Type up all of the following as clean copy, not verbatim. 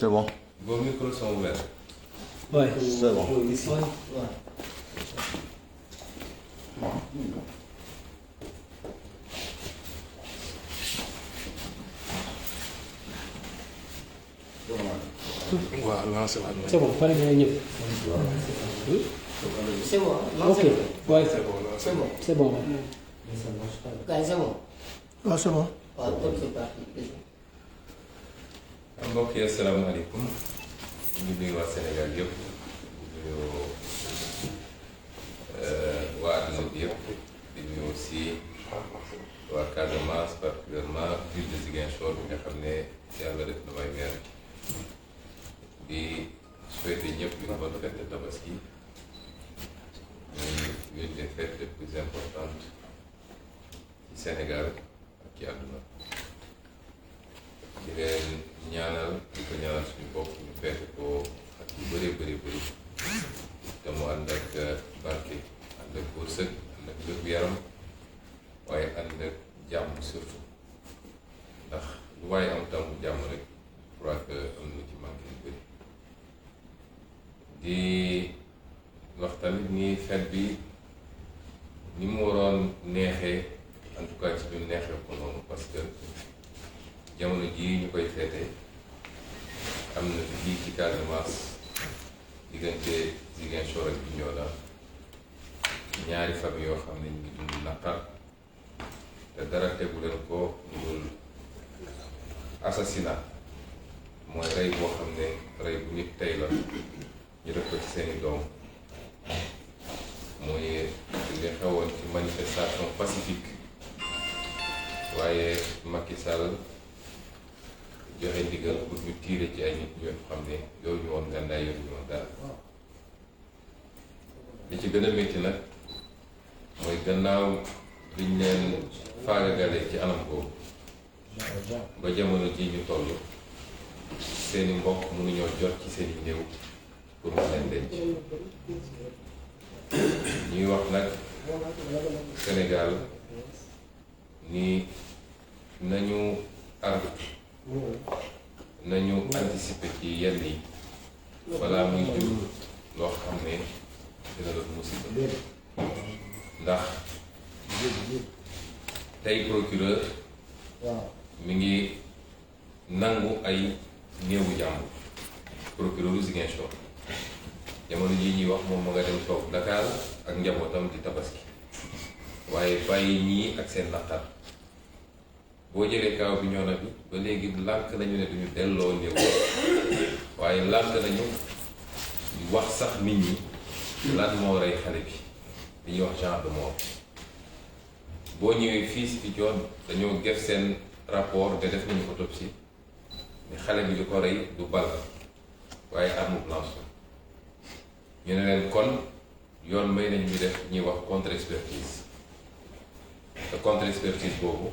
C'est bon. Vos micros sont ouverts. Ouais. C'est bon. Ici. Ouais. waaw lancé waat na. C'est bon, pare nga ñëw. C'est bon. Ok. Ouais. c'est bon lancé C'est bon. C'est bon. Gars, c'est bon. Ah, c'est bon. Waaw, donc c'est parti. mbokk yi asalaamaaleykum ñu ngi nuyu waa Sénégal yëpp di nuyu waa àdduna bi yëpp di nuyu aussi waa Casamance particulièrement ville de Ziguinchor bi nga xam ne yàlla def na may weer di souhaiter ñëpp une bonne fête de Tabaski muy une des fêtes les plus importantes ci Sénégal ak ci àdduna di leen ñaanal di ko ñaanal suñu bopp ñu feete ko ak yu bëree bëri te mu ànd ak barke ànd ak wërsëg ànd ak wér-gu-yaram waaye ànd ak jàmm surtout ndax lu waaye am tam jàmm rek je crois que am na ci manqué yu bëri di wax tamit ni fête bi ni mu waroon neexee en tout cas ci ñu neexee ko noonu parce que jamono jii ñu koy feete am na fii ci Casamance diggante Ziguinchor ak Bignona ñaari famille yoo xam ne ñu ngi dund naqar te dara tegu leen ko dul assassinat mooy rey boo xam ne rey bu nit tey la ñu def ko ci seeni doom mooy li xewoon ci manifestation pacifique waaye Macky Sall joxe ndigal pour ñu tiire ci ay nit ñoo xam ne yow ñu woon gànnaay yow ñu woon dara li ci gën a métti nag mooy gannaaw biñ leen faagagalee ci anam boobu ba jamono ji ñu toll seeni mbokk mënuñoo jot ci seeni néew pour mu leen denc ñuy wax nag Sénégal ni nañu arbitre nañu anticiper ci yenn yi balaa muy jur loo xam ne dina doon musiba ndax tey procureur mi ngi nangu ay néewu jàmbur procureur u Ziguinchor jamono jii ñuy wax moom ma nga dem toog Dakar ak njabootam di tabaski waaye bàyyi ñii ak seen naqar boo jëlee kaaw bi ñoo na bi ba léegi lànk nañu ne duñu delloo néew waaye lànk nañu wax sax nit ñi lan moo rey xale bi li ñuy wax genre de mort boo ñëwee fii si fi joon dañoo def seen rapport te def nañu autopsie ne xale bi li ko rey du bal waaye arme blanche ñu ne leen kon yoon may nañ ñu def ñuy wax contre expertise te contre expertise boobu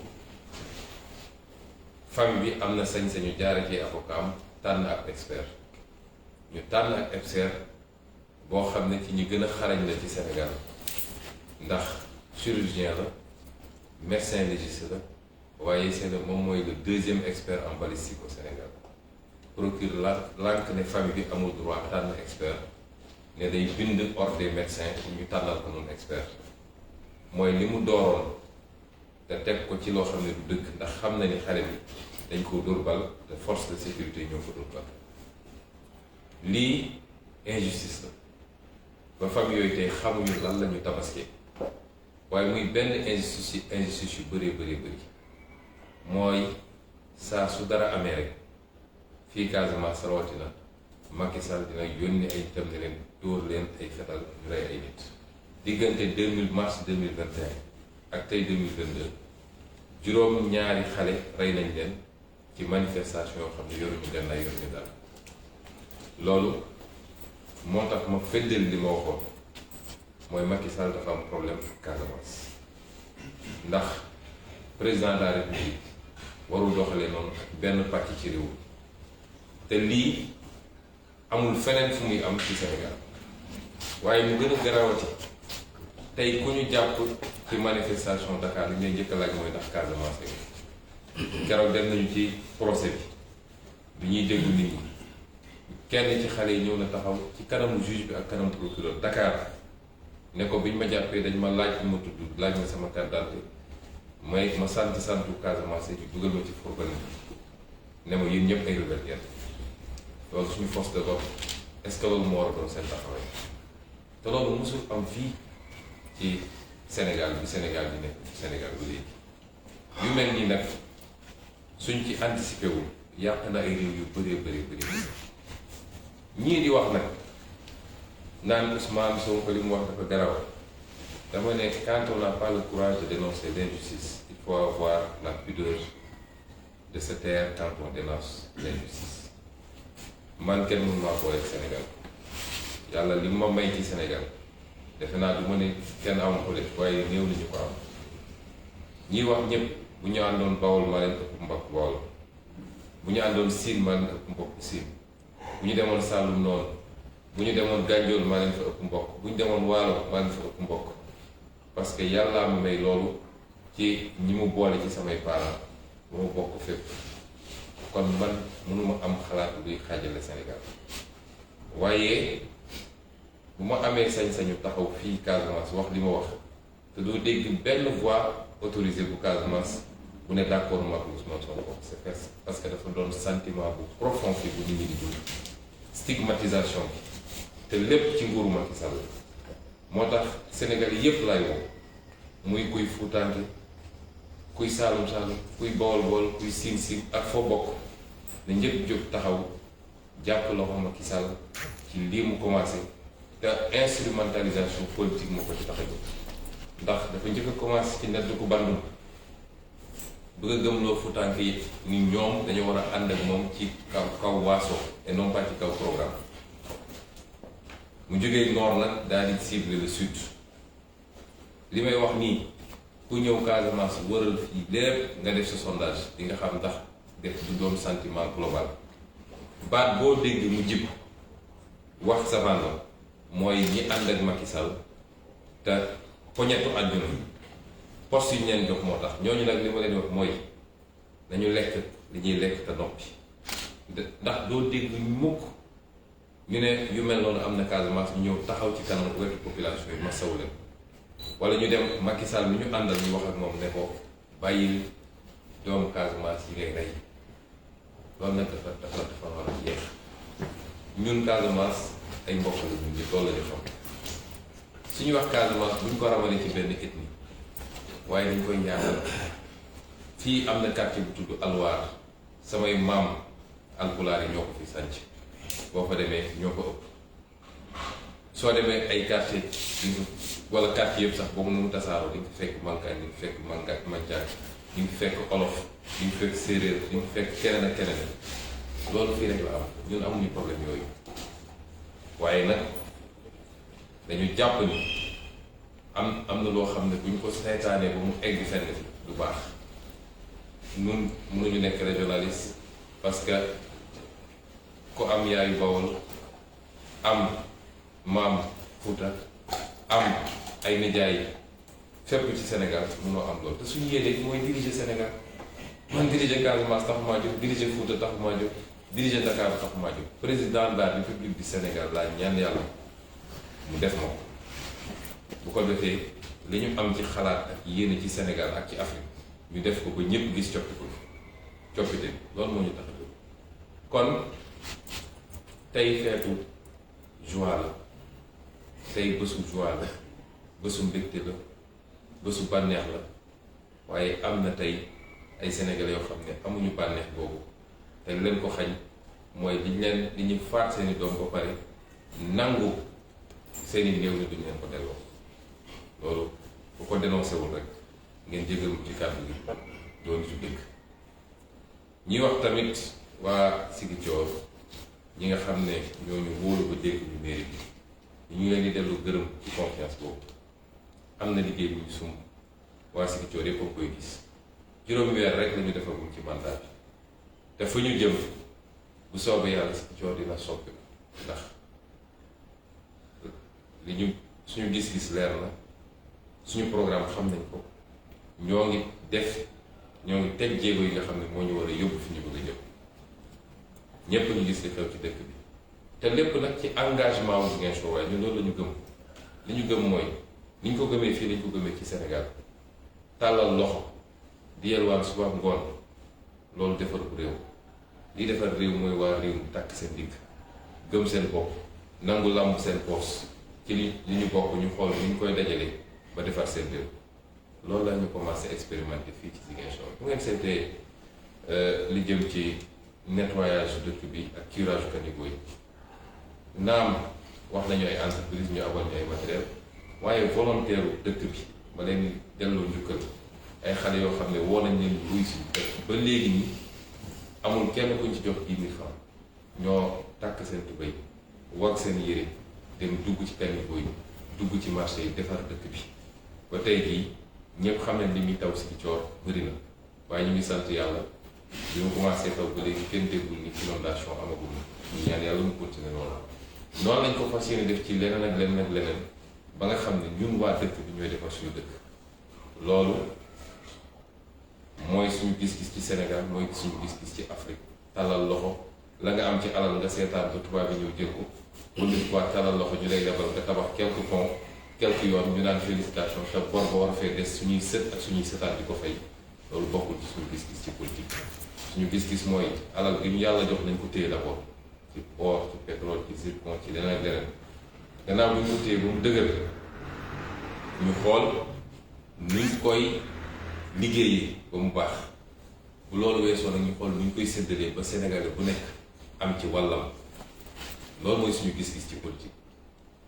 famille bi am na sañ-sañu jaare ci avocat am tànn ak expert ñu tànn ak expert boo xam ne ci ñi gën a xarañ la ci Sénégal ndax chirurgien la médecin légiste la waaye c'est moom mooy le deuxième expert en balistique au Sénégal procureur lànk ne famille bi amul droit tànn expert ne day bind ordre des médecins ñu tànnal ko noonu expert mooy li mu dooroon te teg ko ci loo xam ne du dëgg ndax xam na ni xale bi dañ ko dóor bal te force de sécurité ñoo ko dóor bal lii injustice la ba famille yooyu tey xamuñu lan la ñu tabaskee waaye muy benn injustice yu bëree bëri mooy saa su dara amee rek fii Casamance rawatina Macky Sall dina yónni ay itam ne leen dóor leen ay fetal ñu rey ay nit diggante mars 2021 ak tey 2022 juróom ñaari xale rey nañ leen ci manifestation yoo xam ne yoruñu gànnaay yoruñu dara loolu moo tax ma feddal li ma waxoon mooy Macky Sall dafa am problème Casamance ndax président de la République warul doxalee noonu benn pàcc ci réew te lii amul feneen fu muy am ci Sénégal waaye mu gën a garawati tey ku ñu jàpp ci manifestation Dakar li ngay njëkk a laaj mooy ndax Casamance keroog dem nañu ci procès bi ñuy déglu nit ñi kenn ci xale yi ñëw na taxaw ci kanamu juge bi ak kanamu procureur Dakar ne ko biñ ma jàppee dañ ma laaj ma tudd laaj ma sama carte d'identité ma santu Casamance bi dugal ma ci fourgon ne ma yéen ñëpp ay rebelle ngeen loolu suñu force de l'ordre est-ce que loolu moo war a doon seen taxawaay te loolu mosul am fii ci Sénégal bi nekk Sénégal ba léegi yu mel nii nag suñ ci anticipé wul yàq na ay réew yu bëree ñii di wax nag naan Ousmane Sonko li mu wax dafa garaw dama ne quand on n'a pas le courage de dénoncer l'injustice il faut avoir la pudeur de se taire quand on dénonce l'injustice man kenn mënu maa booleeg Sénégal yàlla li ma may ci Sénégal defe naa du ma ne kenn am ko def waaye néew nañu ko am ñiy wax ñëpp bu ñu àndoon Bawol maa leen ëpp mbokk Bawol bu ñu àndoon Siin maa leen ëpp mbokk Siin bu ñu demoon Saalum noonu bu ñu demoon Gànjool maa leen fa ëpp mbokk bu ñu demoon Waalo maa leen fa ëpp mbokk parce que yàllaa ma may loolu ci ñi mu boole ci samay parents ba ma bokk fépp kon man mënuma am xalaat luy xaajale Sénégal waaye bu ma amee sañ-sañu taxaw fii Casamance wax li ma wax te doo dégg benn voix autorisée bu Casamance bu ne d'accord ma ak Ousmane Sonko c'est parce que dafa doon sentiment bu profond fi bu nit ñi di dund stigmatisation bi te lépp ci nguuru Macky Sall moo tax Sénégal yépp laay woo muy kuy Fuutaanke kuy Saalum kuy Bawol kuy Siin ak foo bokk na njëkk jóg taxaw jàpp loxo Macky Sall ci lii mu commencé te instrumentalisation politique moo ko ci tax a jóg ndax dafa njëkk a commencé ci nedd ko bandum bëgg a gëmloo Fuutaanke yi ni ñoom dañu war a ànd ak moom ci kaw waaso et non pas ci kaw programme mu jógee nord nag daal di cibler le sud li may wax nii ku ñëw Casamance wëral fii lépp nga def sa sondage di nga xam ndax def du doon sentiment global baat boo dégg mu jib wax savant la mooy ñi ànd ak Macky Sall te poñetu àdduna poste yi ñu leen jox moo tax ñooñu nag li ma leen wax mooy nañu lekk li ñuy lekk te noppi ndax doo dégg mukk ñu ne yu mel noonu am na Casamance ñu ñëw taxaw ci kanam wetu population yi masawu leen wala ñu dem Macky Sall mi ñu àndal ñu wax ak moom ne ko bàyyil doomu Casamance yi ngay rey loolu nag dafa war a jeex ñun Casamance ay mbokk la ñun ñëpp loolu la ñu xam suñu wax Casamance buñ ko ramalee ci benn ethnie waaye dañ koy ñaanal fii am na quartier bu tudd Alwaar samay maam alpulaar yi ñoo ko fi sànc boo fa demee ñoo ko ëpp soo demee ay quartier wala quartier yëpp sax boobu nu mu tasaaroo di nga fekk Mankaan di nga fekk Manjaan di nga fekk olof di nga fekk séeréer di nga fekk keneen ak keneen loolu fii rek la am ñun amuñu problème yooyu waaye nag dañu jàpp ni am na loo xam ne bu ñu ko seetaanee ba mu egg fenn du baax ñun mënuñu nekk régionaliste parce que ku am yaayu Bawol am maam Fuuta am ay nijaay fépp ci Sénégal mënoo am loolu te suñu yéene mooy diriger Sénégal man diriger Casamance taxumaa jóg diriger Fuuta taxumaa jóg diriger Dakar taxumaa jóg président de la République du Sénégal laa ñaan yàlla mu def ma ko bu ko defee li ñu am ci xalaat ak yéene ci Sénégal ak ci Afrique ñu def ko ba ñëpp gis coppite loolu moo ñu tax a jóg kon tey feetu joie la tey bésu joie la bésu mbégte la bésu bànneex la waaye am na tey ay sénégalais yoo xam ne amuñu bànneex boobu te leen ko xañ mooy li ñu faat seeni doom ba pare nangu seeni néew ni duñ leen ko delloo loolu bu ko dénoncé wul rek ngeen jégal mu ci kàddu gi doon su dëkk ñi wax tamit waa Ziguinchor ñi nga xam ne ñooñu wóolu ba dégg ñu mairie bi ñu leen di dellu gërëm ci confiance boobu am na liggéey bu ñu sumb waa Ziguinchor yëpp a koy gis juróomi weer rek la ñu defagum ci mandat bi te fu ñu jëm bu soobee yàlla Ziguinchor dina soppi ndax li ñu suñu gis-gis leer na suñu programme xam nañ ko ñoo ngi teg jéego yi nga xam ne moo ñu war a yóbbu fi ñu bëgg a jëm ñépp ñu gis li xew ci dëkk bi te lépp nag ci engagement wu Ziguinchor waaye ñun loolu la ñu gëm li ñu gëm mooy ni ñu ko gëmee fii lañ ko gëmee ci Sénégal tàllal loxo di yelwaan suba ngoon loolu defar bu réew li defar réew mooy waa réew mi takk seen digg gëm seen bopp nangu làmb seen poos ci li ñu bokk ñu xool ni ñu koy dajalee ba defar seen réew loolu la ñu commencé expérimenter fii ci Ziguinchor bu ngeen seetee li jëm ci nettoyage dëkk bi ak curage caniveau yi naam wax nañu ay entreprise ñu abal ñu ay matériel waaye volontaire dëkk bi ma leen delloo njukkal ay xale yoo xam ne woo nañ leen ruy si ba léegi nii amul kenn kuñ ci jox 10 000 francs ñoo tàkk seen tubéy wag seen yére dem dugg ci caniveau yi dugg ci marché yi defar dëkk bi ba tey jii ñëpp xam nañ li muy taw si Ziguinchor bëri na waaye ñu ngi sant yàlla bi mu commencé taw ba léegi kenn déggul ni inondation amagul ñu ñaan yàlla mu continuer noonu lañ ko fas yéene def ci leneen ak leneen ak leneen ba nga xam ne ñun waa dëkk bi ñooy defar suñu dëkk loolu mooy suñu gis-gis ci Sénégal mooy suñu gis-gis ci Afrique tàllal loxo la nga am ci alal nga seetaan ba tubaab bi ñëw jël ko wala tubaab tàllal loxo ñu lay lebal nga tabax quelques ponts quelques yoon ñu naan félicitation te bor ba war a fee des suñuy sët ak suñuy sëtaat di ko fay loolu bokkul ci suñu gis-gis ci politique suñu gis-gis mooy alal gi ñu yàlla jox nañ ko téye d'abord ci or ci pétrole ci zircon ci leneen ak leneen gannaaw bi ñu ko téye ba mu dëgër ñu xool nuñ koy liggéeyee ba mu baax bu loolu weesoo nag ñu xool nuñ koy séddalee ba Sénégalais bu nekk am ci wàllam loolu mooy suñu gis-gis ci politique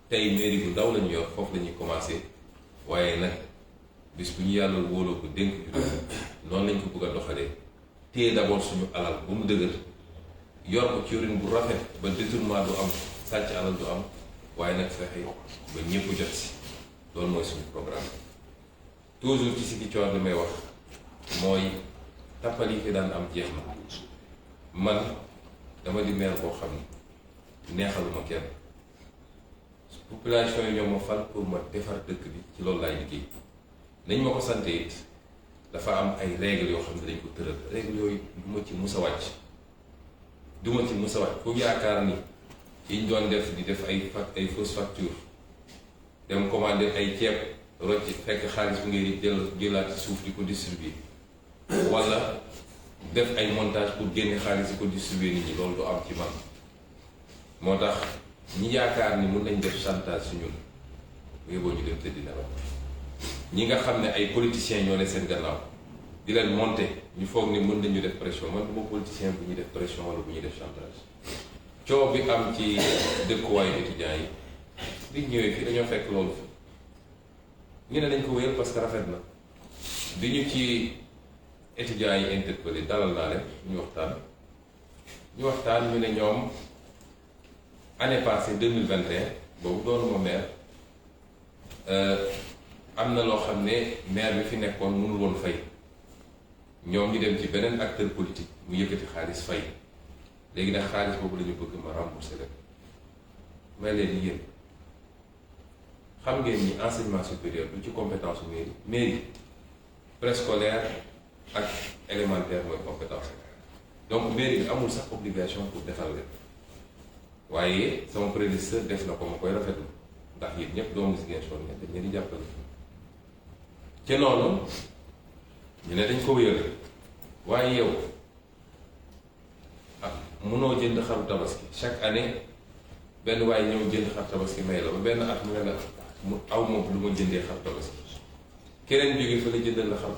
tey mairie bu ndaw lañu yor foofu la ñuy commencé waaye nag bis bu ñu yàlla wóoloo ko dénk ju noonu lañ ko bëgg a doxalee téye d'abord suñu alal ba mu dëgër yor ko ci yorin bu rafet ba détournement du am sàcc alal du am waaye nag fexe ba ñëpp jot si loolu mooy suñu programme toujours ci Ziguinchor li may wax mooy tappal yi fi daan am jeex na man dama di maire boo xam ne neexaluma kenn population yi ñoo ma fal pour ma defar dëkk bi ci loolu laay liggéey nañ ma ko sante it dafa am ay règles yoo xam ne dañ ko tëral règles yooyu du ma ci mus a wàcc fu yaakaar ni yiñ doon def di def ay fausse facture dem commander ay ceeb rocc fekk xaalis bi ngay jëlaat ci suuf di ko distribuer wala def ay montage pour génne xaalis di ko distribuer nit ñi loolu du am ci man moo tax ñi yaakaar ni mun nañ def chantage su ñun yóbboo ñu dem tëddi nelaw ñi nga xam ne ay politiciens ñoo ne seen gannaaw di leen monter ñu foog ni mën nañu def pression man du ma politicien bu ñuy def pression wala bu ñuy def chantage coow bi am ci dëkkuwaayu étudiants yi biñ ñëwee fii dañoo fekk loolu fi ñu ne dañ ko wéyal parce que rafet na bi ñu ci étudiants yi interpellé dalal naa leen ñu waxtaan ñu ne ñoom année passée 2021 boobu doonu ma maire am na loo xam ne maire bi fi nekkoon mënul woon fay ñoom ñu dem ci beneen acteur politique mu yëkkati xaalis fay léegi nag xaalis boobu la ñu bëgg ma rembourser leen may leen yéen xam ngeen ni enseignement supérieur du ci compétence mairie préscolaire ak élémentaire mooy compétence donc mairie bi amul sax obligation pour defal leen waaye sama prédécesseur def na ko ma koy rafetlu ndax yéen ñëpp doomu Ziguinchor ne dañ leen di jàppale ca noonu ñu ne dañ ko wéyal waaye yow mënoo jënd xaru tabaski chaque année benn waaye ñëw jënd xar tabaski may la ba benn at mu ne la mu aw moom lu ma jëndee xar tabaski keneen jóge fa la jëndal la xar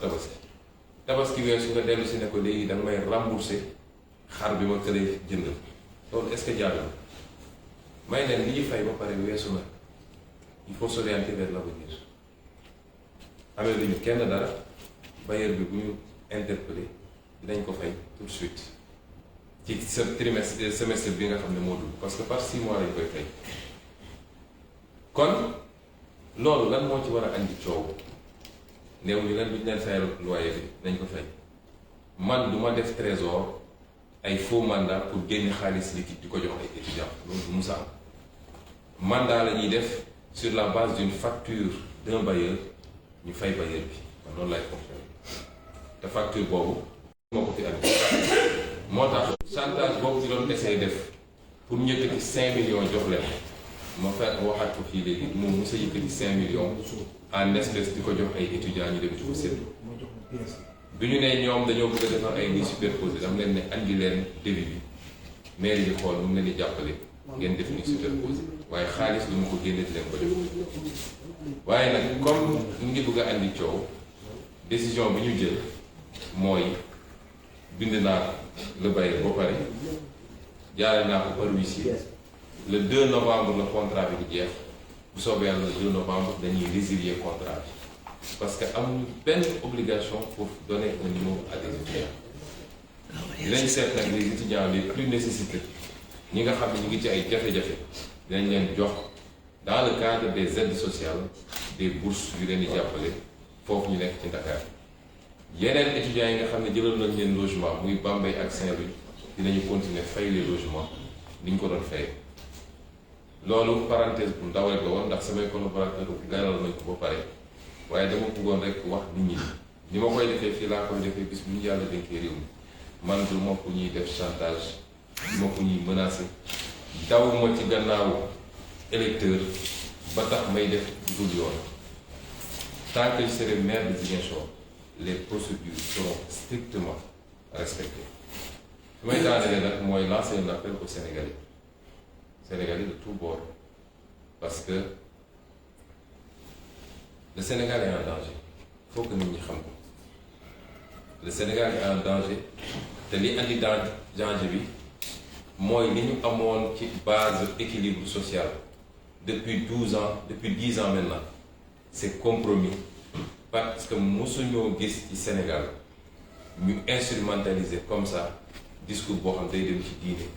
tabaski weesu nga dellu si ne ko léegi danga may rembourser xar bi ma këlee jëndal loolu est-ce que jaadu may leen li ñu fay ba pare weesu na il faut s'orienter vers l'avenir amee lu ñu kenn dara bailleur bi bu ñu interpellé dinañ ko fay tout de suite ci sa trimestre semestre bi nga xam ne moo dugg parce que par 6 mois lañ koy fay kon loolu lan moo ci war a andi coow néew ñu leen duñ leen fayal loyer bi nañ ko fay man du ma def trésor ay faux mandat pour génne xaalis liquide di ko jox ay étudiants loolu du musa am mandat la ñuy def sur la base d'une facture d'un bailleur ñu fay bailleur bi man noonu lay fonctionner te facture boobu moo ko fi andi moo tax chantage boobu ci doon essayé def pour ñu yëkkati 5 millions jox leen ma fekk waxaat ko fii léegi moom mos a yëkkati 5 millions en espèce di ko jox ay étudiants ñu dem ci ko séddu bi ñu ne ñoom dañoo bëgg a defar ay lits superposés dama leen ne andi leen débit bi mairie bi xool nu mu leen di jàppale ngeen def lits superposés waaye xaalis lu mu ko génne di leen ko def waaye nag comme mu ngi bëgg a andi coow décision bi ñu jël mooy bind naa le bail ba pare jaare naa ko par huissier le 2 novembre le contrat bi di jeex bu soobee yàlla le 2 novembre dañuy résilier contrat bi parce que amuñu benn obligation pour donner un numéro à des étudiants dinañ seet nag les étudiants les plus nécessités ñi nga xam ne ñu ngi ci ay jafe-jafe dinañ leen jox dans le cadre des aides sociales des bourses yu leen di jàppale foofu ñu nekk ci Dakar yeneen étudiants yi nga xam ne jëlal nañ leen logement muy Bambey ak Saint-Louis dinañu continuer fay les logements ni ñu ko doon fay loolu parenthèse bu ndaw rek la woon ndax samay collaborateurs leeral nañ ko ba pare waaye dama bëggoon rek wax nit ñi ni ma koy defee fii laa koy defee bis bu ñu yàlla dénkee réew mi man du ma ko ñuy def chantage du ma ko ñuy menacer daw ma ci gannaaw électeur ba tax may def dul yoon tant que je serai maire de Ziguinchor les procédures seront strictement respectées fi may daanelee nag mooy lancer un appel aux Sénégalais de tous bords parce que le Sénégal est en danger il faut que nit ñi xam ko le Sénégal est en danger te li andi danger bi mooy li ñu amoon ci base équilibre social depuis 12 ans depuis 10 ans maintenant c'est compromis parce que mosuñoo gis ci Sénégal ñu instrumentaliser comme ça discours boo xam day dem ci diine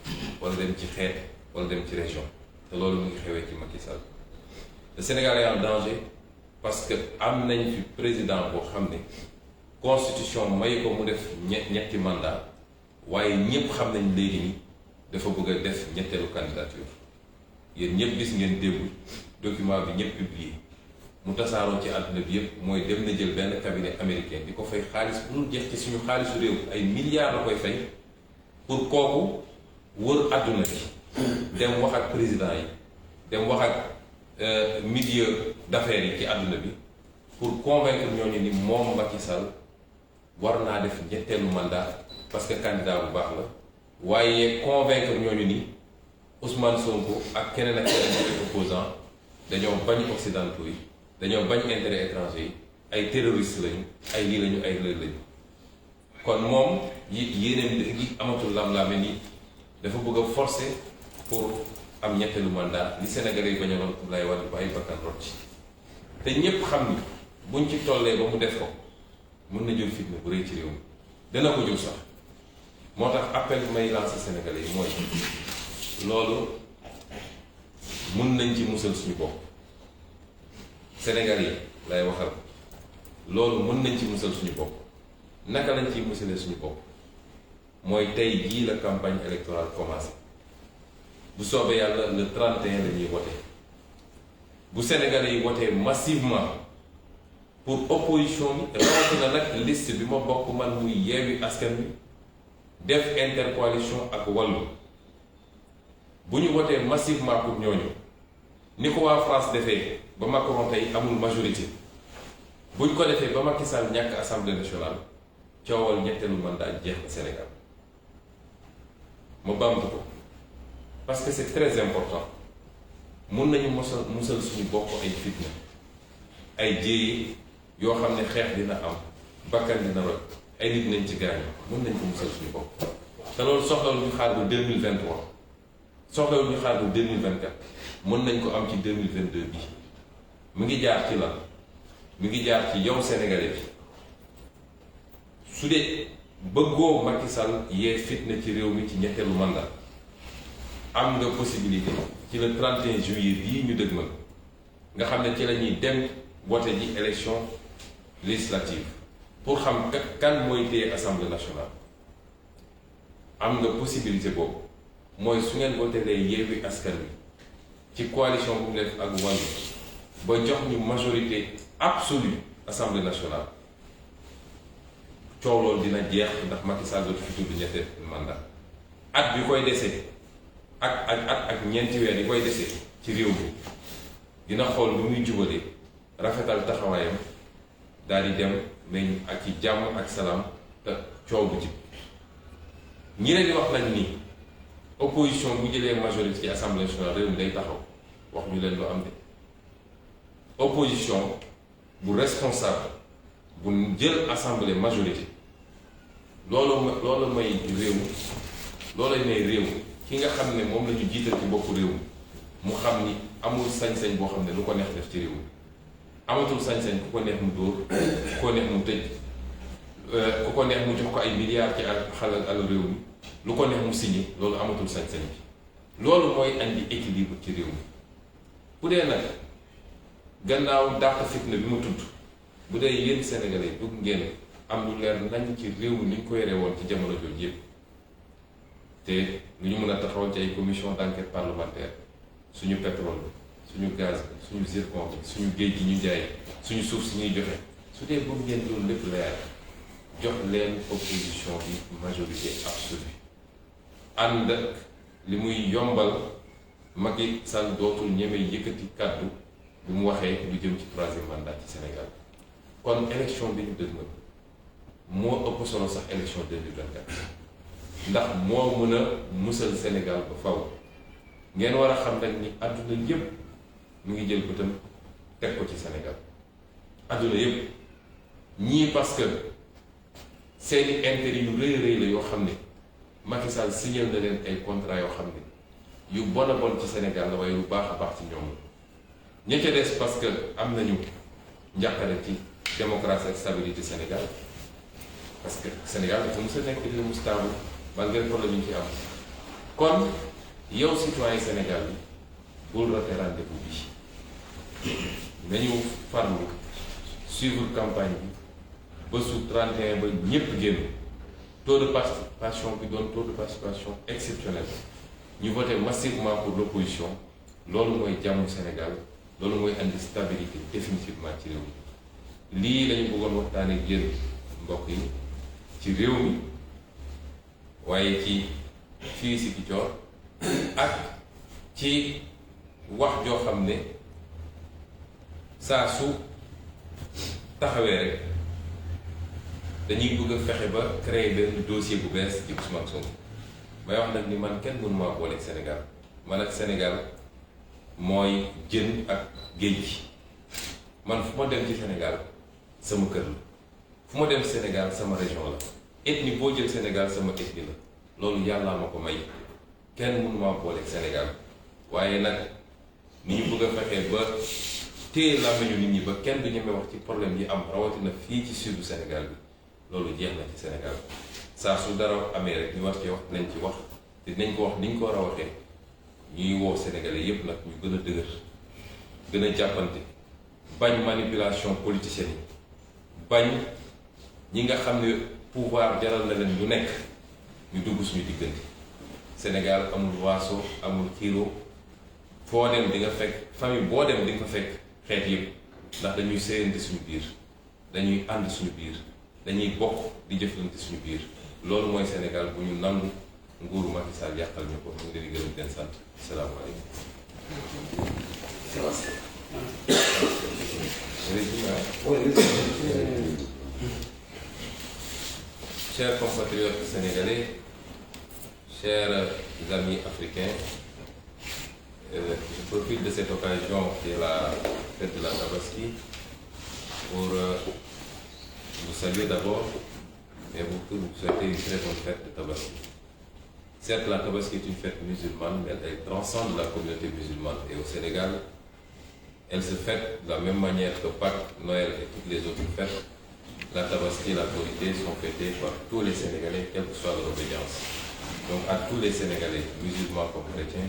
wala dem ci xeet wala dem ci région te loolu mu ngi xewee ci Macky Sall le Sénégal est en danger parce que am nañ fi président boo xam ne constitution may ko mu def ñetti mandat waaye ñëpp xam nañ léegi ni dafa bëgg a def ñetteelu candidature yéen ñëpp gis ngeen démb document bi ñëpp publié mu tasaaroo ci àdduna bi yëpp mooy dem na jël benn cabinet américain di ko fay xaalis bu dul jeex ci suñu xaalisu réew ay milliards la koy fay pour kooku wër àdduna bi dem wax ak président yi dem wax ak milieu d'affaires yi ci àdduna bi pour convaincre ñooñu ni moom Macky Sall war naa def ñetteelu mandat parce que candidat bu baax la waaye convaincre ñooñu ni Ousmane Sonko ak keneen ak keneen ak opposant dañoo bañ occidentaux yi dañoo bañ intérêt étranger yi ay terroristes lañu ay lii lañu ay lël lañu kon moom yéeneen yi amatul lam-laame ni dafa bëgg a forcer pour am ñetteelu mandat li Sénégalais yi bañoon lay wax ba ay bakkan rot ci te ñépp xam ni buñ ci tollee ba mu def ko mën na jël fitna bu rëy ci réew mi dana ko jël sax moo tax appel may lancer Sénégalais yi mooy loolu mën nañ ci musal suñu bopp Sénégalais yi lay waxal loolu mën nañ ci musal suñu bopp naka lañ ciy musalee suñu bopp mooy tey jii la campagne électorale commencé bu soobee yàlla le 31 la ñuy wote bu Sénégalais yi wotee massivement pour opposition bi rawatina nag liste bi ma bokk man muy Yewwi Askan Wi def intercoalition ak Wallu bu ñu wotee massivement pour ñooñu ni ko waa France defee ba Macron tey amul majorité bu ñu ko defee ba Macky Sall ñàkk assemblée nationale coowal ñetteelu mandat jeex na Sénégal ma bamtu ko parce que c'est très important mun nañu musal suñu bopp ay fitna ay jéey yoo xam ne xeex dina am bakkan dina roj ay nit nañ ci gaañu mun nañ ko musal suñu bopp te loolu soxlawul ñu xaar ba 2023 soxlawul ñu xaar ba 2024 mën nañ ko am ci 2022 bi mu ngi jaar ci la mu ngi jaar ci yow Sénégalais bi su dee bëggoo Macky Sall yee fitna ci réew mi ci ñetteelu mandat am nga possibilité ci le 31 juillet bii ñu dëgmal nga xam ne ci la ñuy dem wote ji élection législative pour xam kan mooy téye assemblée nationale am nga possibilité boobu mooy su ngeen wotelee Yewwi Askan Wi ci coalition bu mu def ak Wallu ba jox ñu majorité absolue assemblée nationale coow loolu dina jeex ndax Macky Sall dootu fi tudd ñetteel mandat at bi koy desee ak ñeenti weer yi koy desee ci réew mi dina xool lu muy jubale rafetal taxawaayam daal di dem mais ak ci jàmm ak salaam te coow bu jib ñi leen di wax nañ ni opposition bu jëlee majorité ci assemblée nationale réew mi day taxaw wax ñu leen lu am de opposition bu responsable bu jël assemblée majorité loolu may réew mi loolu may réew ki nga xam ne moom la ñu jiital ci boppu réew mi mu xam ni amul sañ-sañ boo xam ne lu ko neex def ci réew mi amatul sañ-sañ ku ko neex mu dóor ku ko neex mu tëj ku ko neex mu jox ko ay milliards ci alal réew mi lu ko neex mu signé loolu amatul sañ-sañ bi loolu mooy andi équilibre ci réew mi bu dee nag gannaaw dàq fitna bi mu tudd bu dee yéen Sénégalais bëgg ngeen am lu leer nañ ci réew mi ni ñu ko yoree woon ci jamono jooju yëpp te lu ñu mën a taxawal ci ay commission d'enquête parlementaire suñu pétrole suñu gaz suñu zircon suñu géej gi ñu jaay suñu suuf si ñuy joxe su dee bëgg ngeen loolu lépp leer jox leen opposition bi majorité absolue ànd ak li muy yombal Macky Sall dootul ñeme yëkkati kàddu bi mu waxee lu jëm ci troisième mandat ci Sénégal kon élection bi ñu dëgmal moo ëpp solo sax élection 2024 ndax moo mën a musal Sénégal ba faw ngeen war a xam rek ni àdduna yépp mu ngi jël bëtam teg ko ci Sénégal àdduna yépp ñii parce que seeni intérêt yu rëy rëy la yoo xam ne Macky Sall signal na leen ay contrat yoo xam ne yu bon a bon ci Sénégal la waaye lu baax a baax ci ñoom la ña ca des parce que am nañu njàqare ci démocratie ak stabilité Sénégal parce que Sénégal dafa mos a nekk réew mu stable malgré problème yi ñu ci am kon yow citoyen Sénégal bi bul raté rendez-vous bi nañu farlu suivre campagne bi ba su 31 ba ñépp génn taux de participation bi doon taux de participation exceptionnel ñu voté massivement pour l'opposition loolu mooy jàmmu Sénégal loolu mooy andi stabilité définitivement ci réew mi lii lañu bëggoon waxtaane ak yéen mbokk yi ci réew mi waaye ci fii si Ziguinchor ak ci wax joo xam ne saa su taxawee rek dañuy bëgg a fexe ba créer benn dossier bu bees ci Ousmane Sonko may wax nag ni man kenn mënu maa booleeg Sénégal man ak Sénégal mooy jën ak géej gi man fu ma dem ci Sénégal sama kër la fu ma dem Sénégal sama région la ethnie boo jël Sénégal sama ethnie la loolu yàllaa ma ko may kenn mënu maa booleeg Sénégal waaye nag ni ñu bëgg a fexee ba téye làmmiñu nit ñi ba kenn du ñeme wax ci problème yi am rawatina fii ci sud Sénégal bi loolu jeex na ci Sénégal saa su dara amee rek ñu war cee wax dinañ ci wax te dinañ ko wax ni ñu ko war a waxee ñuy woo Sénégalais yépp nag ñu gën a dëgër gën a jàppante bañ manipulation politicienne yi bañ ñi nga xam ne pouvoir jaral na leen lu nekk ñu dugg suñu diggante Sénégal amul waaso amul xiiroo foo dem di nga fekk famille boo dem di nga fa fekk xeet yëpp ndax dañuy séyante suñu biir dañuy ànd suñu biir dañuy bokk di jëflante suñu biir loolu mooy Sénégal bu ñu nangu nguuru Macky Sall yàqal ñu ko ñu ngi leen di gërëm di leen sant salaamaaleykum. Chers compatriotes sénégalais, chers amis africains, je profite de cette occasion qui est la fête de la Tabaski pour vous saluer d'abord et vous souhaiter une très bonne fête de Tabaski. Certes, la Tabaski est une fête musulmane, mais elle transcende la communauté musulmane. Et au Sénégal, elle se fête de la même manière que Pâques, Noël et toutes les autres fêtes. La Tabaski et la Korité sont fêtées par tous les Sénégalais, quelle que soit leur obédience. Donc à tous les Sénégalais, musulmans comme chrétiens,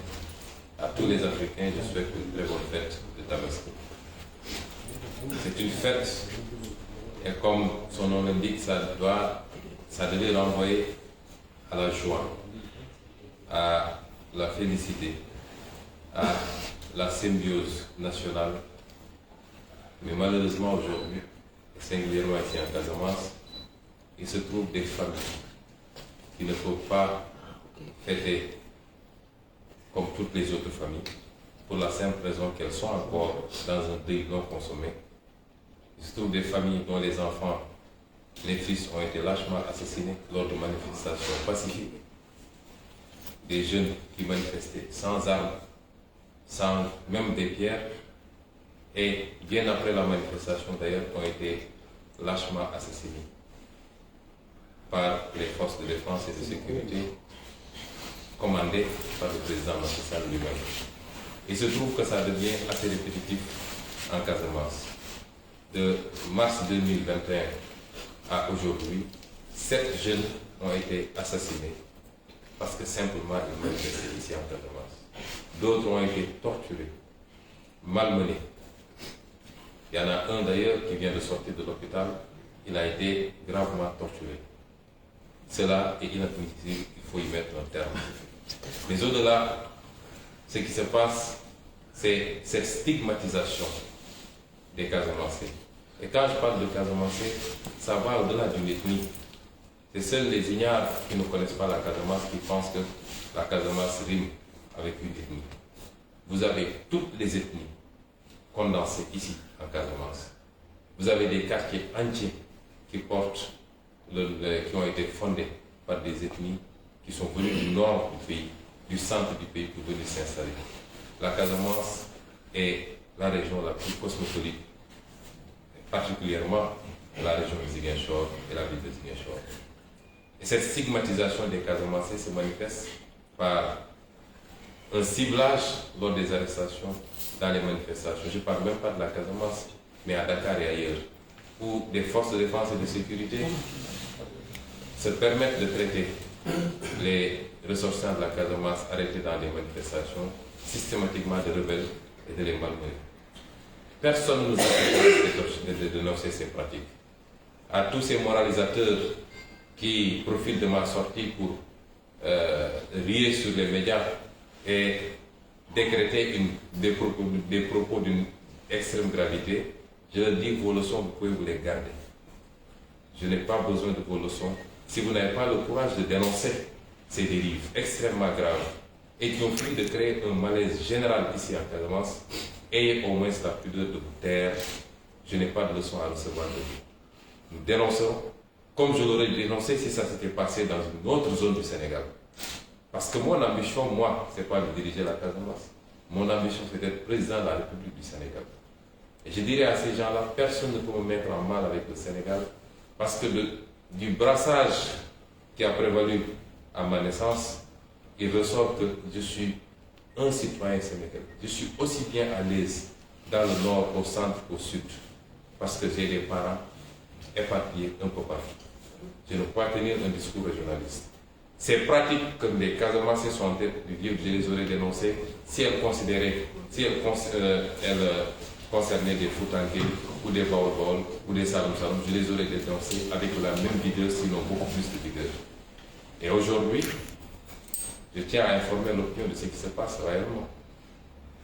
à tous les Africains, je souhaite une très bonne fête de Tabaski. C'est une fête, et comme son nom l'indique, ça devait renvoyer à la joie, à la félicité, à la symbiose nationale. Mais malheureusement aujourd'hui, singulièrement ici en Casamance, il se trouve des familles qui ne peuvent pas fêter comme toutes les autres familles, pour la simple raison qu'elles sont encore dans un deuil non consommé. Il se trouve des familles dont les enfants, les fils ont été lâchement assassinés lors de manifestations pacifiques. Des jeunes qui manifestaient sans armes, sans même des pierres, et bien après la manifestation d'ailleurs, ont été lâchement assassinés par les forces de défense et de sécurité commandées par le président Macky Sall lui-même. Il se trouve que ça devient assez répétitif en Casamance. De mars 2021 à aujourd'hui, 7 jeunes ont été assassinés parce que simplement ils manifestaient ici en Casamance. D'autres ont été torturés, malmenés. Il y en a un d'ailleurs qui vient de sortir de l'hôpital, il a été gravement torturé. Cela est inadmissible, il faut y mettre un terme. Mais au-delà, ce qui se passe, c'est cette stigmatisation des Casamancés. Et quand je parle de Casamancés, ça va au-delà d'une ethnie. C'est seuls les ignares qui ne connaissent pas la Casamance qui pensent que la Casamance rime avec une ethnie. Vous avez toutes les ethnies condensées ici en Casamance. Vous avez des quartiers entiers qui portent, qui ont été fondés par des ethnies qui sont venues du nord du pays, du centre du pays pour venir s'installer. La Casamance est la région la plus cosmopolite, particulièrement la région de Ziguinchor et la ville de Ziguinchor. Et cette stigmatisation des Casamancés se manifeste par un ciblage lors des arrestations dans les manifestations. Je ne parle même pas de la Casamance, mais à Dakar et ailleurs, où des forces de défense et de sécurité se permettent de traiter les ressortissants de la Casamance arrêtés dans des manifestations systématiquement de rebelles et de les malmener. Personne ne nous a de dénoncer ces pratiques. À tous ces moralisateurs qui profitent de ma sortie pour rier sur les médias et décréter des propos d'une extrême gravité, je leur dis vos leçons, vous pouvez vous les garder. Je n'ai pas besoin de vos leçons si vous n'avez pas le courage de dénoncer ces dérives extrêmement graves et qui ont pris de créer un malaise général ici en Casamance. Ayez au moins la pudeur de vous taire. Je n'ai pas de leçon à recevoir de vous. Nous dénoncerons comme je l'aurais dénoncé si ça s'était passé dans une autre zone du Sénégal. Parce que mon ambition, moi, ce n'est pas de diriger la Casamance. Mon ambition, c'est d'être président de la République du Sénégal. Et je dirais à ces gens-là, personne ne peut me mettre en mal avec le Sénégal, parce que du brassage qui a prévalu à ma naissance, il ressort que je suis un citoyen sénégalais. Je suis aussi bien à l'aise dans le nord, au centre, au sud, parce que j'ai des parents éparpillés un peu partout. Je ne peux pas tenir un discours régionaliste. Ces pratiques que les Casamancés sont en train de vivre, je les aurais dénoncées si elles concernaient des Foutanké ou des Baol ou des Saloum Saloum, je les aurais dénoncées avec la même vigueur, sinon beaucoup plus de vigueur. Et aujourd'hui, je tiens à informer l'opinion de ce qui se passe réellement.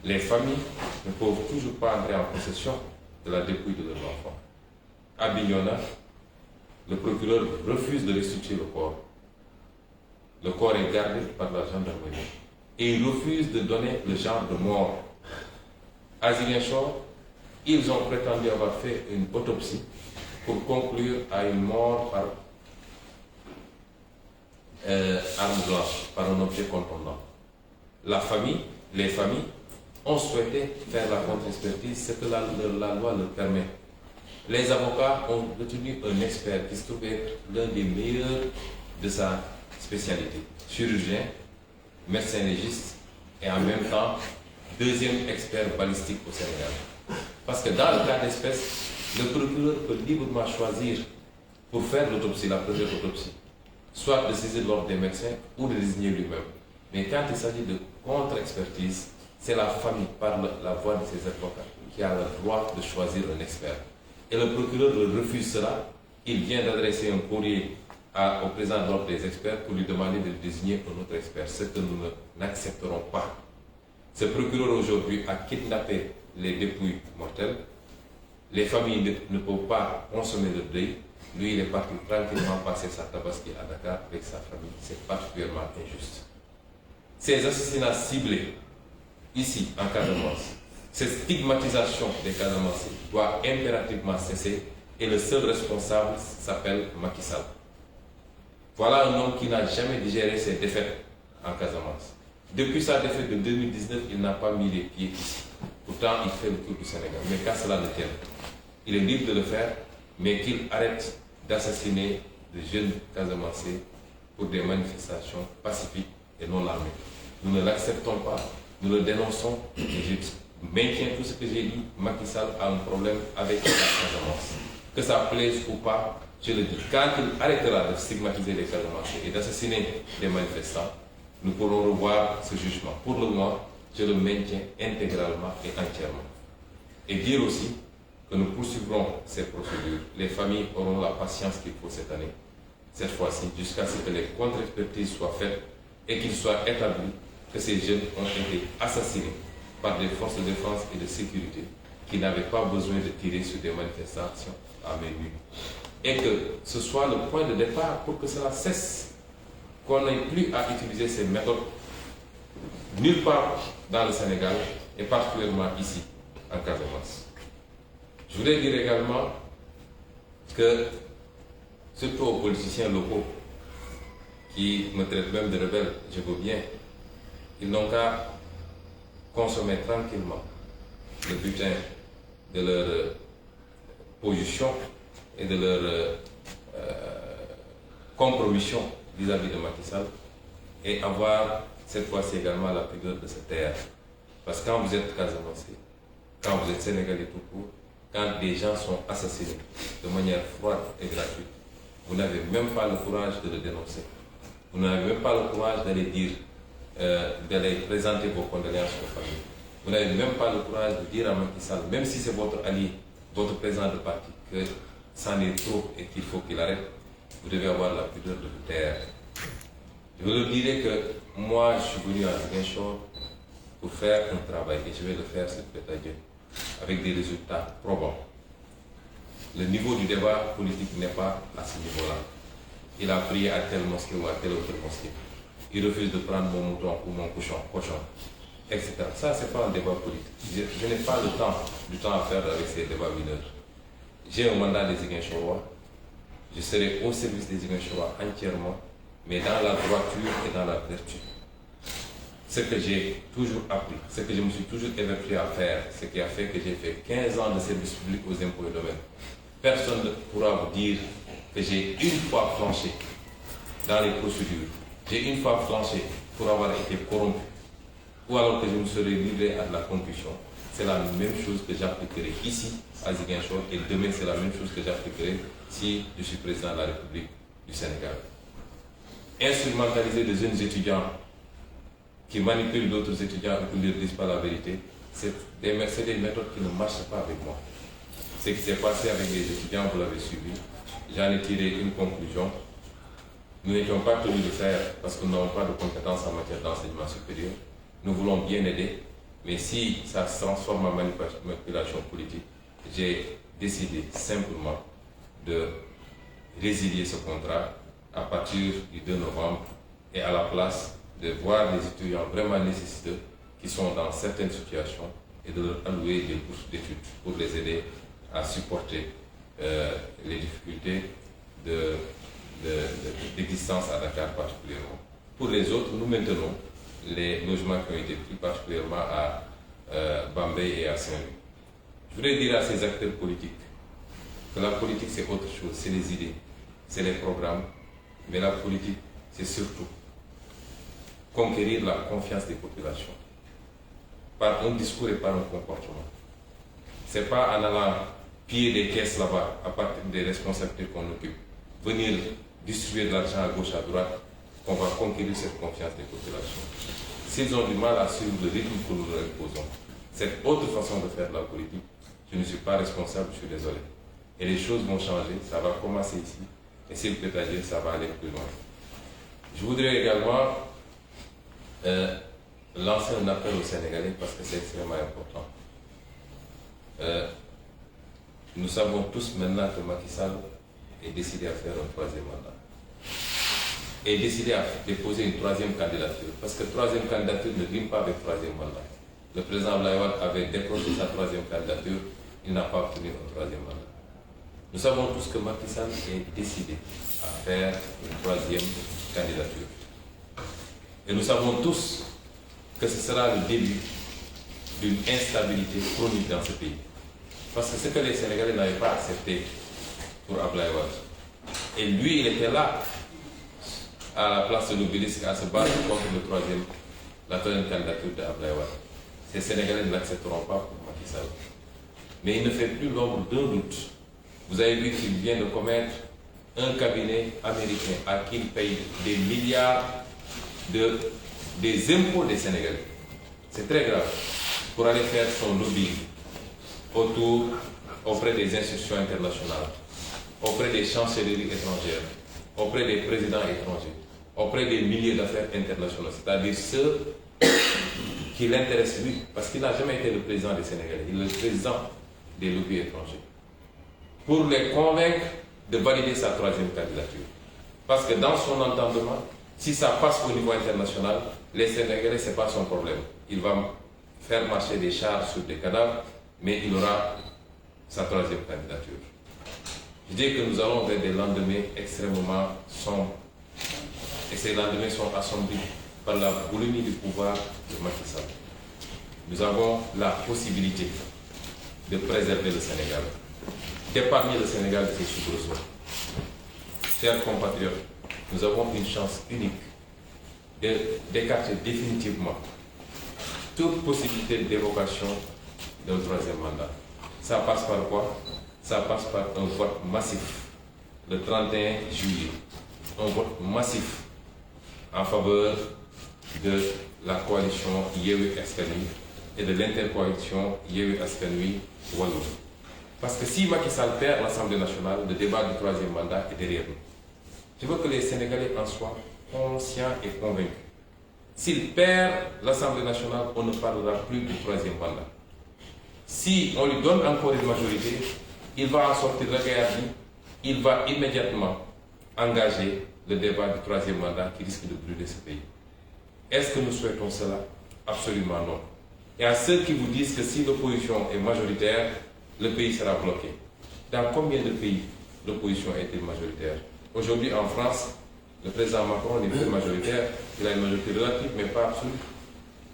Les familles ne peuvent toujours pas entrer en possession de la dépouille de leurs enfants. À Bignona, le procureur refuse de restituer le corps. Le corps est gardé par la gendarmerie. Et il refuse de donner le genre de mort. À Ziguinchor, ils ont prétendu avoir fait une autopsie pour conclure à une mort par arme blanche, par un objet contondant. Les familles ont souhaité faire la contre-expertise, ce que la loi leur permet. Les avocats ont retenu un expert qui se trouve être l'un des meilleurs de sa spécialité, chirurgien, médecin légiste et en même temps deuxième expert balistique au Sénégal. Parce que dans le cas d'espèce, le procureur peut librement choisir pour faire l'autopsie, la première autopsie, soit de saisir l'ordre des médecins ou de désigner lui-même. Mais quand il s'agit de contre-expertise, c'est la famille, par la voix de ses avocats, qui a le droit de choisir un expert. Et le procureur refuse cela. Il vient d'adresser un courrier au président de l'ordre des experts pour lui demander de désigner un autre expert, ce que nous n'accepterons pas. Ce procureur aujourd'hui a kidnappé les dépouilles mortelles. Les familles ne peuvent pas consommer le deuil. Lui, il est parti tranquillement passer sa tabaski à Dakar avec sa famille. C'est particulièrement injuste. Ces assassinats ciblés, ici, en Casamance, cette stigmatisation des Casamancés doit impérativement cesser et le seul responsable s'appelle Macky Sall. Voilà un homme qui n'a jamais digéré ses défaites en Casamance. Depuis sa défaite de 2019, il n'a pas mis les pieds ici. Pourtant, il fait le tour du Sénégal. Mais qu'à cela ne tienne, il est libre de le faire, mais qu'il arrête d'assassiner de jeunes Casamancés pour des manifestations pacifiques et non armées. Nous ne l'acceptons pas, nous le dénonçons, et je maintiens tout ce que j'ai dit. Macky Sall a un problème avec la Casamance. Que ça plaise ou pas, je le dis. Quand il arrêtera de stigmatiser les Casamancés et d'assassiner les manifestants, nous pourrons revoir ce jugement. Pour le moment, je le maintiens intégralement et entièrement. Et dire aussi que nous poursuivrons ces procédures. Les familles auront la patience qu'il faut cette année, cette fois-ci, jusqu'à ce que les contre-expertises soient faites et qu'il soit établi que ces jeunes ont été assassinés par des forces de défense et de sécurité qui n'avaient pas besoin de tirer sur des manifestations à main nue. Et que ce soit le point de départ pour que cela cesse, qu'on n'ait plus à utiliser ces méthodes nulle part dans le Sénégal et particulièrement ici, en Casamance. Je voudrais dire également que, surtout aux politiciens locaux, qui me traitent même de rebelle, je veux bien, ils n'ont qu'à consommer tranquillement le butin de leur position et de leur compromission vis-à-vis de Macky Sall et avoir cette fois-ci également la pudeur de se taire. Parce que quand vous êtes Casamancé, quand vous êtes Sénégalais tout court, quand des gens sont assassinés de manière froide et gratuite, vous n'avez même pas le courage de le dénoncer. Vous n'avez même pas le courage d'aller dire, d'aller présenter vos condoléances aux familles. Vous n'avez même pas le courage de dire à Macky Sall, même si c'est votre allié, votre président de parti, que c'en est trop et qu'il faut qu'il arrête. Vous devez avoir la pudeur de vous taire. Je vous dirai que moi, je suis venu à Ziguinchor pour faire un travail et je vais le faire, s'il plaît à Dieu, avec des résultats probants. Le niveau du débat politique n'est pas à ce niveau-là. Il a prié à telle mosquée ou à telle autre mosquée. Il refuse de prendre mon mouton ou mon cochon, etc. Ça, ce n'est pas un débat politique. Je n'ai pas du temps à faire avec ces débats mineurs. J'ai un mandat des Ziguinchorois. Je serai au service des Ziguinchorois entièrement, mais dans la droiture et dans la vertu. Ce que j'ai toujours appris, ce que je me suis toujours évertué à faire, ce qui a fait que j'ai fait 15 ans de service public aux impôts et domaines. Personne ne pourra vous dire que j'ai une fois flanché dans les procédures. J'ai une fois flanché pour avoir été corrompu, ou alors que je me serais livré à de la concussion. C'est la même chose que j'appliquerai ici, à Ziguinchor, et demain c'est la même chose que j'appliquerai si je suis président de la République du Sénégal. Instrumentaliser des jeunes étudiants qui manipulent d'autres étudiants et qui ne leur disent pas la vérité, c'est des méthodes qui ne marchent pas avec moi. Ce qui s'est passé avec les étudiants, vous l'avez suivi, j'en ai tiré une conclusion. Nous n'étions pas tenus de faire parce que nous n'avons pas de compétences en matière d'enseignement supérieur. Nous voulons bien aider, mais si ça se transforme en manipulation politique, j'ai décidé simplement de résilier ce contrat à partir du 2 novembre et à la place de voir des étudiants vraiment nécessiteux qui sont dans certaines situations et de leur allouer des bourses d'études pour les aider à supporter les difficultés d'existence à Dakar particulièrement. Pour les autres, nous maintenons les logements qui ont été pris particulièrement à Bambey et à Saint-Louis. Je voudrais dire à ces acteurs politiques que la politique c'est autre chose, c'est les idées, c'est les programmes, mais la politique c'est surtout conquérir la confiance des populations par un discours et par un comportement. Ce n'est pas en allant piller des caisses là-bas à partir des responsabilités qu'on occupe, venir distribuer de l'argent à gauche, à droite, qu'on va conquérir cette confiance des populations. S'ils ont du mal à suivre le rythme que nous leur imposons, cette autre façon de faire de la politique, je ne suis pas responsable, je suis désolé. Et les choses vont changer, ça va commencer ici, et s'il peut agir, ça va aller plus loin. Je voudrais également lancer un appel aux Sénégalais parce que c'est extrêmement important. Nous savons tous maintenant que Macky Sall est décidé à faire un troisième mandat. ait décidé à déposer une troisième candidature. Parce que troisième candidature ne rime pas avec troisième mandat. Le président Abdoulaye Wade avait décroché sa troisième candidature, il n'a pas obtenu un troisième mandat. Nous savons tous que Macky Sall est décidé à faire une troisième candidature. Et nous savons tous que ce sera le début d'une instabilité chronique dans ce pays. Parce que ce que les Sénégalais n'avaient pas accepté pour Abdoulaye Wade. Et lui, il était là, à la place de l'Obélisque, à se battre contre la troisième candidature d'Abdoulaye Wade. Ces Sénégalais ne l'accepteront pas pour Macky Sall. Mais il ne fait plus l'ombre d'un doute. Vous avez vu qu'il vient de commettre un cabinet américain à qui il paye des milliards des impôts des Sénégalais. C'est très grave. Pour aller faire son lobby auprès des institutions internationales, auprès des chancelleries étrangères, auprès des présidents étrangers, auprès des milliers d'affaires internationaux, c'est-à-dire ceux qui l'intéressent lui, parce qu'il n'a jamais été le président des Sénégalais, il est le président des lobbies étrangers, pour les convaincre de valider sa troisième candidature. Parce que dans son entendement, si ça passe au niveau international, les Sénégalais, ce n'est pas son problème. Il va faire marcher des chars sur des cadavres, mais il aura sa troisième candidature. Je dis que nous allons vers des lendemains extrêmement sombres. Et ces lendemains sont assombris par la boulimie du pouvoir de Macky Sall. Nous avons la possibilité de préserver le Sénégal, d'épargner le Sénégal de ses soubresauts. Chers compatriotes, nous avons une chance unique d'écarter définitivement toute possibilité d'évocation d'un troisième mandat. Ça passe par quoi? Ça passe par un vote massif le 31 juillet. Un vote massif en faveur de la coalition Yewwi Askan Wi et de l'intercoalition Yewwi Askan Wi Wallu. Parce que si Macky Sall perd l'Assemblée nationale, le débat du troisième mandat est derrière nous. Je veux que les Sénégalais en soient conscients et convaincus. S'il perd l'Assemblée nationale, on ne parlera plus du troisième mandat. Si on lui donne encore une majorité, il va en sortir regardé, il va immédiatement engager le débat du troisième mandat qui risque de brûler ce pays. Est-ce que nous souhaitons cela? Absolument non. Et à ceux qui vous disent que si l'opposition est majoritaire, le pays sera bloqué. Dans combien de pays l'opposition a été majoritaire? Aujourd'hui en France, le président Macron n'est plus majoritaire, il a une majorité relative mais pas absolue.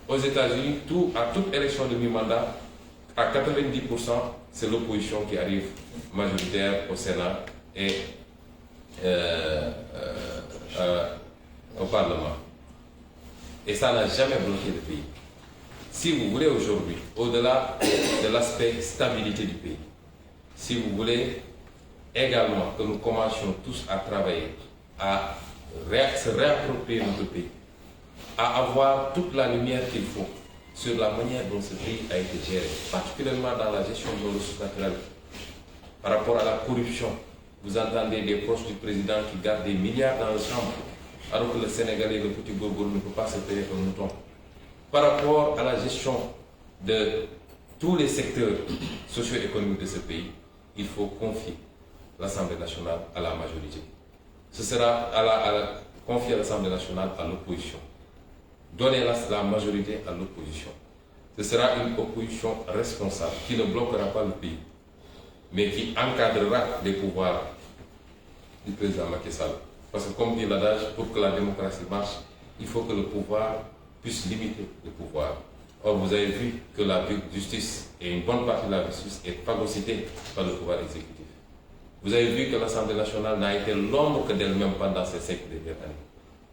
Aux États-Unis, à toute élection de mi-mandat, à 90%, c'est l'opposition qui arrive majoritaire au Sénat et au Parlement. Et ça n'a jamais bloqué le pays. Si vous voulez aujourd'hui, au-delà de l'aspect stabilité du pays, si vous voulez également que nous commencions tous à travailler, à se réapproprier notre pays, à avoir toute la lumière qu'il faut sur la manière dont ce pays a été géré, particulièrement dans la gestion de nos ressources naturelles. Par rapport à la corruption, vous entendez des proches du président qui gardent des milliards dans le chambre, alors que le Sénégalais, le petit gourgour, ne peut pas se payer un mouton. Par rapport à la gestion de tous les secteurs socio-économiques de ce pays, il faut confier l'Assemblée nationale à la majorité. Ce sera confier l'Assemblée nationale à l'opposition. Donner la majorité à l'opposition. Ce sera une opposition responsable qui ne bloquera pas le pays, mais qui encadrera les pouvoirs du président Macky Sall. Parce que comme dit l'adage, pour que la démocratie marche, il faut que le pouvoir puisse limiter le pouvoir. Or, vous avez vu que la justice, et une bonne partie de la justice, est phagocytée par le pouvoir exécutif. Vous avez vu que l'Assemblée nationale n'a été l'ombre que d'elle-même pendant ces 5 dernières années.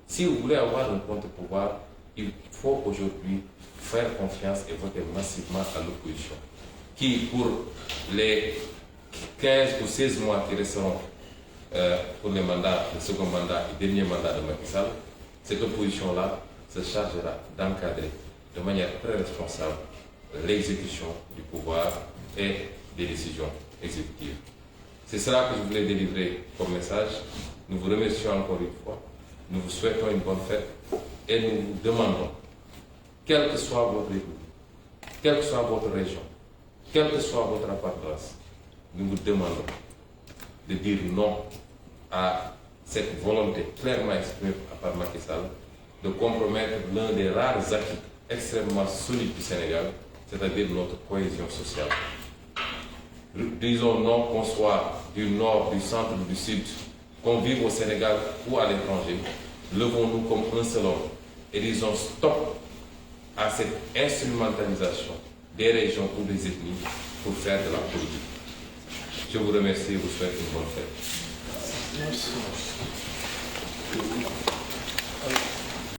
Si vous voulez avoir un contre-pouvoir, il faut aujourd'hui faire confiance et voter massivement à l'opposition, qui, pour les 15 ou 16 mois qui resteront pour les mandats, le second mandat et le dernier mandat de Macky Sall, cette opposition-là se chargera d'encadrer de manière très responsable l'exécution du pouvoir et des décisions exécutives. C'est cela que je voulais délivrer comme message. Nous vous remercions encore une fois. Nous vous souhaitons une bonne fête et nous vous demandons, quelle que soit votre république, quelle que soit votre région, quelle que soit votre appartenance, nous vous demandons de dire non à cette volonté clairement exprimée par Macky Sall de compromettre l'un des rares acquis extrêmement solides du Sénégal, c'est-à-dire notre cohésion sociale. Disons non qu'on soit du nord, du centre, du sud, qu'on vive au Sénégal ou à l'étranger, levons-nous comme un seul homme et disons stop à cette instrumentalisation des régions ou des ethnies pour faire de la politique. Je vous remercie et vous souhaite une bonne fête. Merci.